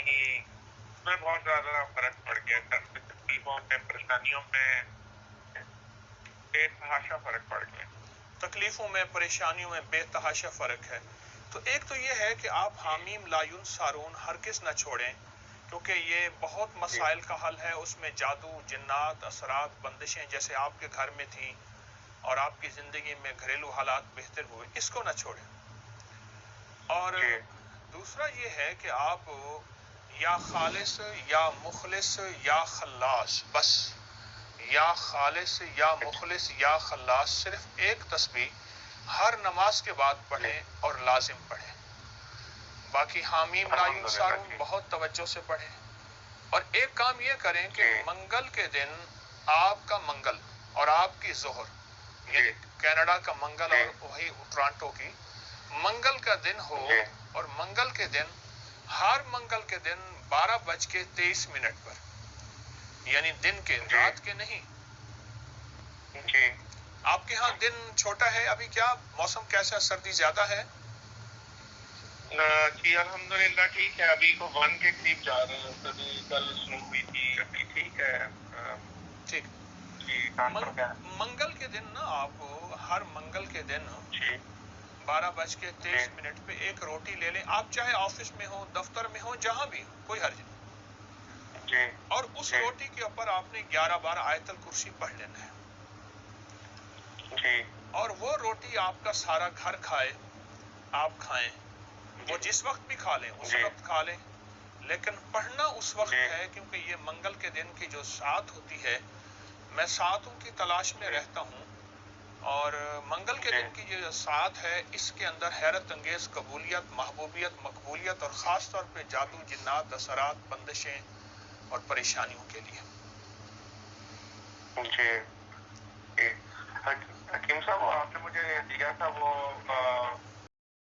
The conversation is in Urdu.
اس میں بہت زیادہ فرق پڑ گیا. تکلیفوں میں، پریشانیوں میں بے تحاشا فرق پڑ گیا. تکلیفوں میں، پریشانیوں میں بے تحاشا فرق ہے. تو ایک تو یہ ہے کہ آپ حامیم لا ینصرون ہرگز نہ چھوڑیں، کیونکہ یہ بہت مسائل کا حل ہے. اس میں جادو، جنات، اثرات، بندشیں جیسے آپ کے گھر میں تھیں اور آپ کی زندگی میں گھریلو حالات بہتر ہوئے، اس کو نہ چھوڑیں. اور دوسرا یہ ہے کہ آپ یا خالص یا مخلص یا خلاص، بس یا خالص یا مخلص یا خلاص، صرف ایک تسبیح ہر نماز کے بعد پڑھیں اور لازم پڑھیں. باقی حامیم لا ینصرون بہت توجہ سے پڑھیں. اور ایک کام یہ کریں کہ منگل کے دن آپ کا منگل اور آپ کی ظہر، یعنی کینیڈا کا منگل اور وہی ٹورانٹو کی منگل کا دن ہو، اور منگل کے دن ہر منگل کے دن 12:23 پر، یعنی دن کے، رات کے نہیں. آپ کے ہاں دن چھوٹا ہے ابھی؟ کیا موسم کیسا، سردی زیادہ ہے؟ جی الحمدللہ ٹھیک ہے. ابھی کو 1 کے قریب جا رہے ہیں. کبھی کل سنو ہوئی تھی، ابھی ٹھیک ہے. ٹھیک. جی منگل کے دن نا آپ ہر منگل کے دن 12:23 پہ ایک روٹی لے لیں. آپ چاہے آفس میں ہو، دفتر میں ہو، جہاں بھی ہو، کوئی حرج نہیں. اور اس روٹی کے اوپر آپ نے 11 بار آیت الکرسی پڑھ لینا ہے. اور وہ روٹی آپ کا سارا گھر کھائے، آپ کھائیں، وہ جس وقت بھی کھا لیں اس وقت کھا لیں، لیکن پڑھنا اس وقت ہے کیونکہ یہ منگل کے دن کی جو ساعت ہوتی ہے، میں ساعتوں کی تلاش میں رہتا ہوں، اور منگل کے دن کی جو ساعت ہے اس کے اندر حیرت انگیز قبولیت، محبوبیت، مقبولیت اور خاص طور پہ جادو، جنات، اثرات، بندشیں اور پریشانیوں کے لیے. حکیم صاحب، آپ نے مجھے دیا تھا وہ